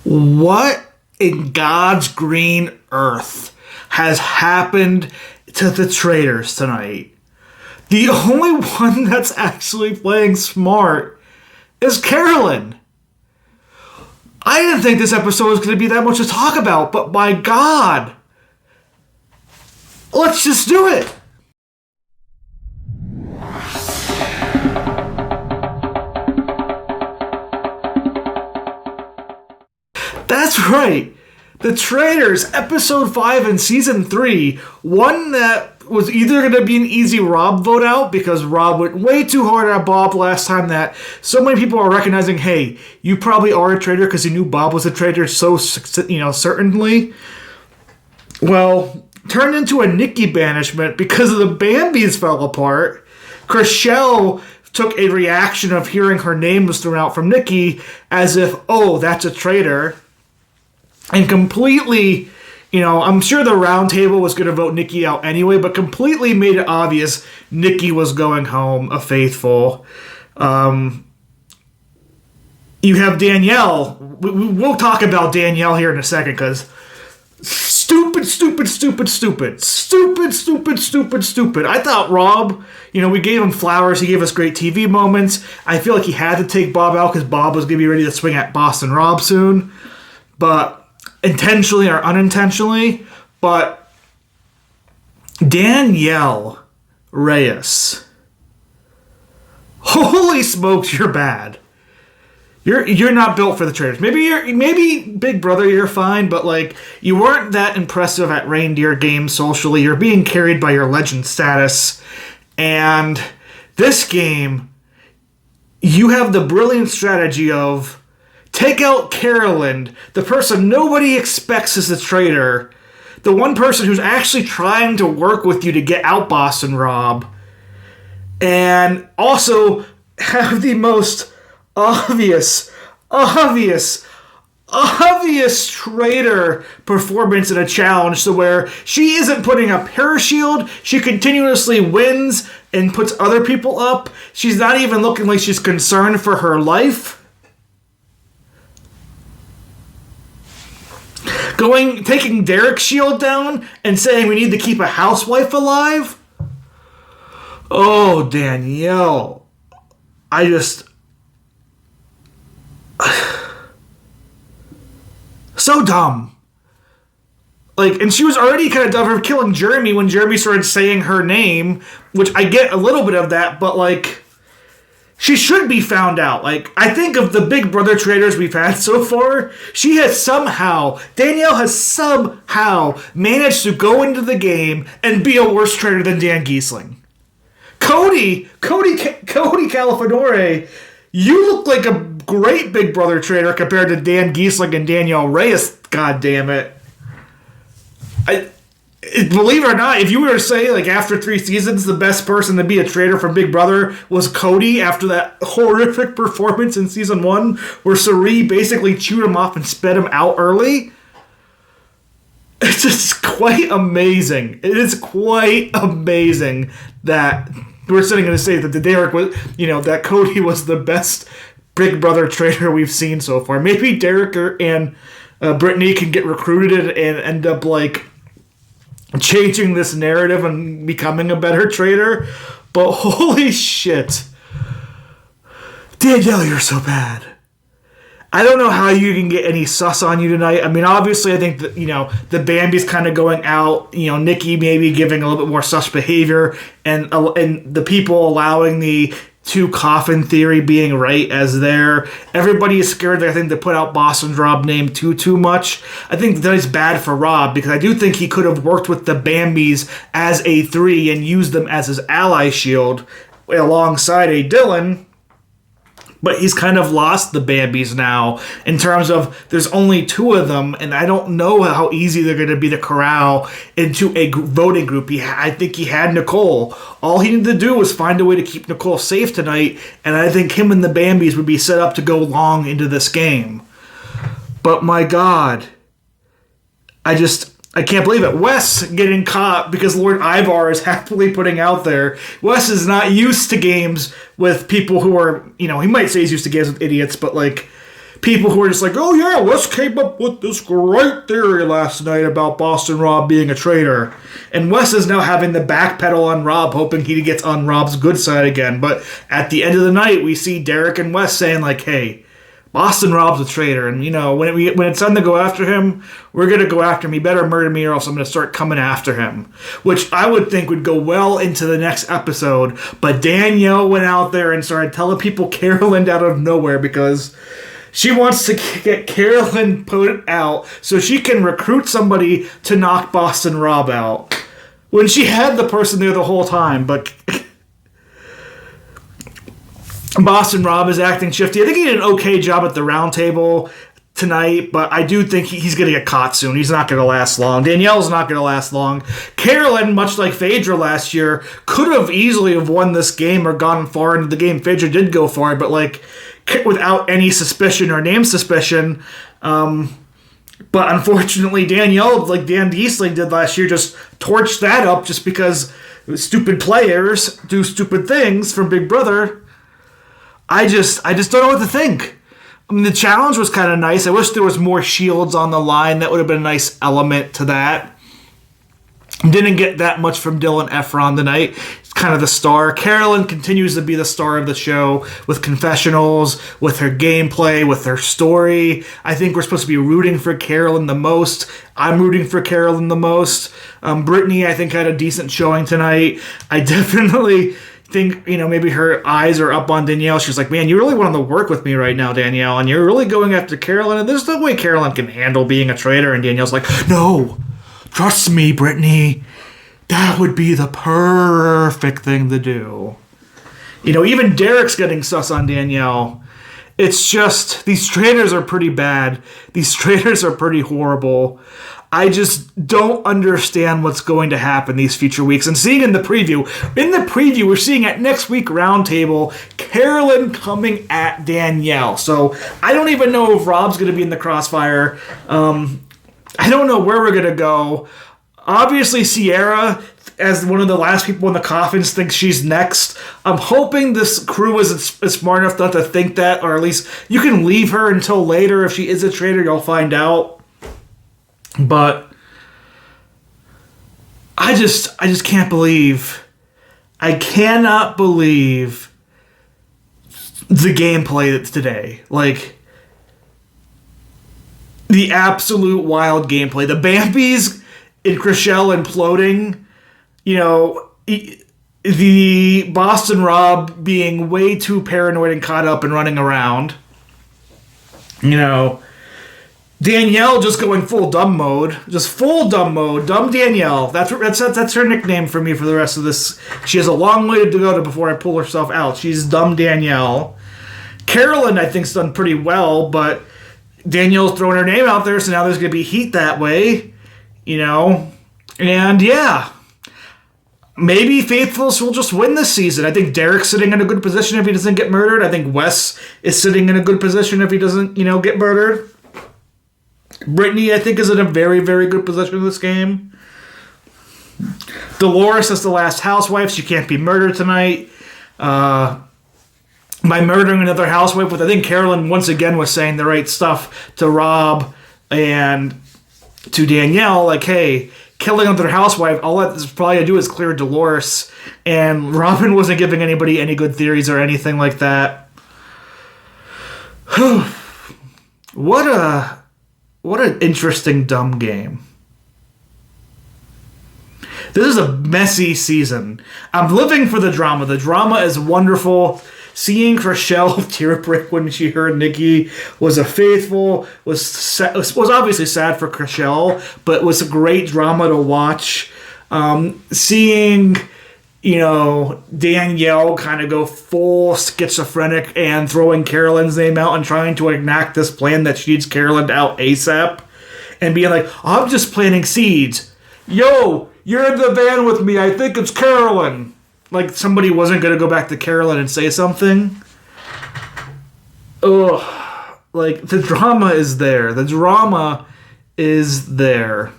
What in God's green earth has happened to the Traitors tonight? The only one that's actually playing smart is Carolyn. I didn't think this episode was going to be that much to talk about, but my God. Let's just do it. That's right. The Traitors, episode 5 in season 3, one that was either going to be an easy Rob vote out because Rob went way too hard at Bob last time that so many people are recognizing, hey, you probably are a traitor because you knew Bob was a traitor so, certainly. Well, turned into a Nikki banishment because the Bambis fell apart. Chriselle took a reaction of hearing her name was thrown out from Nikki as if, oh, that's a traitor. And completely, I'm sure the round table was going to vote Nikki out anyway, but completely made it obvious Nikki was going home, a faithful. You have Danielle. We'll talk about Danielle here in a second, because stupid. I thought Rob, we gave him flowers. He gave us great TV moments. I feel like he had to take Bob out because Bob was going to be ready to swing at Boston Rob soon. But intentionally or unintentionally, but Danielle Reyes, holy smokes, you're bad. You're not built for the Traitors. Maybe Big Brother you're fine, but you weren't that impressive at reindeer games socially. You're being carried by your legend status, and this game, you have the brilliant strategy of take out Carolyn, the person nobody expects is a traitor, the one person who's actually trying to work with you to get out Boston Rob, and also have the most obvious traitor performance in a challenge to where she isn't putting up her shield, she continuously wins and puts other people up. She's not even looking like she's concerned for her life. Taking Derek's shield down and saying we need to keep a housewife alive? Oh, Danielle. So dumb. And she was already kind of dumb for killing Jeremy when Jeremy started saying her name, which I get a little bit of that, but she should be found out. I think of the Big Brother traitors we've had so far, Danielle has somehow managed to go into the game and be a worse traitor than Dan Giesling. Cody Califanore, you look like a great Big Brother traitor compared to Dan Giesling and Danielle Reyes, God damn it. Believe it or not, if you were to say, after 3 seasons, the best person to be a traitor from Big Brother was Cody after that horrific performance in season 1 where Sari basically chewed him off and sped him out early, it's just quite amazing. It is quite amazing that we're sitting going to say that Derek was, that Cody was the best Big Brother traitor we've seen so far. Maybe Derek and Brittany can get recruited and end up, changing this narrative and becoming a better traitor, but holy shit, Danielle, you're so bad. I don't know how you can get any sus on you tonight. I mean, obviously, I think that, the Bambi's kind of going out, Nikki maybe giving a little bit more sus behavior, and the people allowing the 2 coffin theory being right as there. Everybody is scared, I think, to put out Boston's Rob name too much. I think that is bad for Rob because I do think he could have worked with the Bambis as a 3 and used them as his ally shield alongside a Dylan. But he's kind of lost the Bambis now in terms of there's only 2 of them, and I don't know how easy they're going to be to corral into a voting group. I think he had Nicole. All he needed to do was find a way to keep Nicole safe tonight, and I think him and the Bambis would be set up to go long into this game. But my God, I can't believe it. Wes getting caught because Lord Ivar is happily putting out there. Wes is not used to games with people who are, he might say he's used to games with idiots, but people who are just like, oh yeah, Wes came up with this great theory last night about Boston Rob being a traitor. And Wes is now having the backpedal on Rob, hoping he gets on Rob's good side again. But at the end of the night, we see Derek and Wes saying like, hey, Boston Rob's a traitor, and when it's time to go after him, we're gonna go after him. He better murder me, or else I'm gonna start coming after him. Which I would think would go well into the next episode. But Danielle went out there and started telling people Carolyn out of nowhere because she wants to get Carolyn put out so she can recruit somebody to knock Boston Rob out. When she had the person there the whole time, but Boston Rob is acting shifty. I think he did an okay job at the round table tonight, but I do think he's going to get caught soon. He's not going to last long. Danielle's not going to last long. Carolyn, much like Phaedra last year, could have easily have won this game or gone far into the game. Phaedra did go far, but like without any suspicion or name suspicion. But unfortunately, Danielle, like Dan Giesling did last year, just torched that up just because stupid players do stupid things from Big Brother. I just don't know what to think. I mean, the challenge was kind of nice. I wish there was more shields on the line. That would have been a nice element to that. Didn't get that much from Dylan Efron tonight. He's kind of the star. Carolyn continues to be the star of the show with confessionals, with her gameplay, with her story. I think we're supposed to be rooting for Carolyn the most. I'm rooting for Carolyn the most. Brittany, I think, had a decent showing tonight. I definitely think, maybe her eyes are up on Danielle. She's like, man, you really want to work with me right now, Danielle, and you're really going after Carolyn, and there's no way Carolyn can handle being a traitor. And Danielle's like, no, trust me, Brittany, that would be the perfect thing to do. Even Derek's getting sus on Danielle. It's just, these traitors are pretty bad. These traitors are pretty horrible. I just don't understand what's going to happen these future weeks. And seeing in the preview, we're seeing at next week roundtable, Carolyn coming at Danielle. So I don't even know if Rob's going to be in the crossfire. I don't know where we're going to go. Obviously, Sierra, as one of the last people in the coffins, thinks she's next. I'm hoping this crew is smart enough not to think that, or at least you can leave her until later. If she is a traitor, you'll find out. But I just can't believe, I cannot believe the gameplay that's today. Like, the absolute wild gameplay. The Bambies in Chriselle imploding, the Boston Rob being way too paranoid and caught up and running around. Danielle just going full dumb mode. Just full dumb mode. Dumb Danielle. That's her nickname for me for the rest of this. She has a long way to go before I pull herself out. She's Dumb Danielle. Carolyn, I think, has done pretty well, but Danielle's throwing her name out there, so now there's going to be heat that way. And yeah. Maybe Faithfuls will just win this season. I think Derek's sitting in a good position if he doesn't get murdered. I think Wes is sitting in a good position if he doesn't, get murdered. Brittany, I think, is in a very, very good position in this game. Dolores is the last housewife. She can't be murdered tonight. By murdering another housewife, I think Carolyn once again was saying the right stuff to Rob and to Danielle. Like, hey, killing another housewife, all that is probably going to do is clear Dolores. And Robin wasn't giving anybody any good theories or anything like that. What an interesting dumb game. This is a messy season. I'm living for the drama. The drama is wonderful. Seeing Chriselle tear break when she heard Nikki was a faithful, was obviously sad for Chriselle, but was a great drama to watch. Seeing, Danielle kind of go full schizophrenic and throwing Carolyn's name out and trying to enact this plan that she needs Carolyn out ASAP. And being like, I'm just planting seeds. Yo, you're in the van with me. I think it's Carolyn. Like somebody wasn't going to go back to Carolyn and say something. Ugh. Like, the drama is there. The drama is there.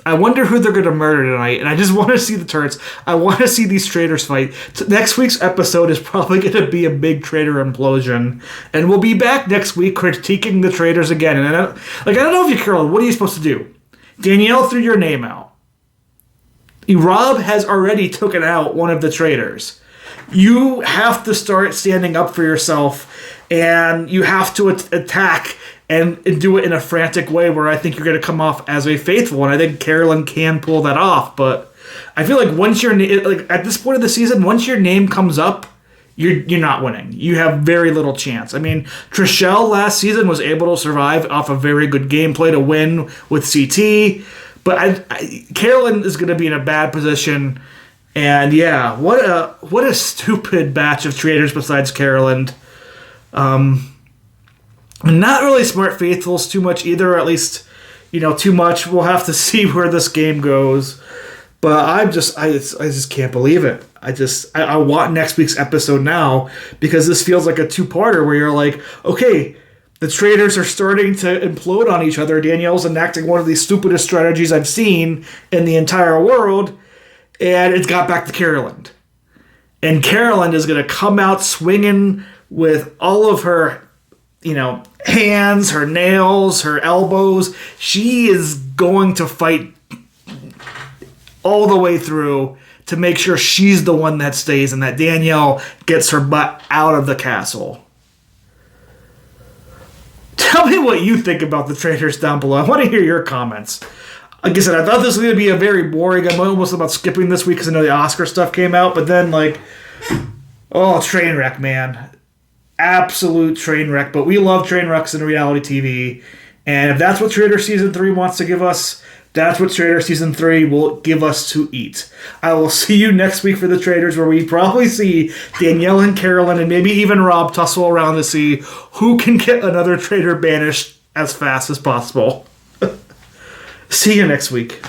I wonder who they're going to murder tonight, and I just want to see the turrets. I want to see these traitors fight. Next week's episode is probably going to be a big traitor implosion, and we'll be back next week critiquing the traitors again. And I don't know if you're Carolyn. What are you supposed to do? Danielle threw your name out. Rob has already taken out one of the traitors. You have to start standing up for yourself, and you have to attack and do it in a frantic way where I think you're going to come off as a faithful, and I think Carolyn can pull that off. But I feel like once at this point of the season, once your name comes up, you're not winning. You have very little chance. I mean, Trishelle last season was able to survive off a very good gameplay to win with CT, but Carolyn is going to be in a bad position. And yeah, what a stupid batch of traitors besides Carolyn. Not really smart faithfuls too much either, or at least, too much. We'll have to see where this game goes. But I just can't believe it. I want next week's episode now, because this feels like a two-parter where you're like, okay, the traitors are starting to implode on each other. Danielle's enacting one of the stupidest strategies I've seen in the entire world, and it's got back to Carolyn. And Carolyn is going to come out swinging with all of her hands, her nails, her elbows. She is going to fight all the way through to make sure she's the one that stays and that Danielle gets her butt out of the castle. Tell me what you think about the traitors down below. I want to hear your comments. Like I said, I thought this was going to be a very boring. I'm almost about skipping this week because I know the Oscar stuff came out, but then train wreck, man. Absolute train wreck, but we love train wrecks in reality TV, and if that's what Traitor Season 3 wants to give us, that's what Traitor Season 3 will give us to eat. I will see you next week for the Traitors, where we probably see Danielle and Carolyn and maybe even Rob tussle around to see who can get another traitor banished as fast as possible. See you next week.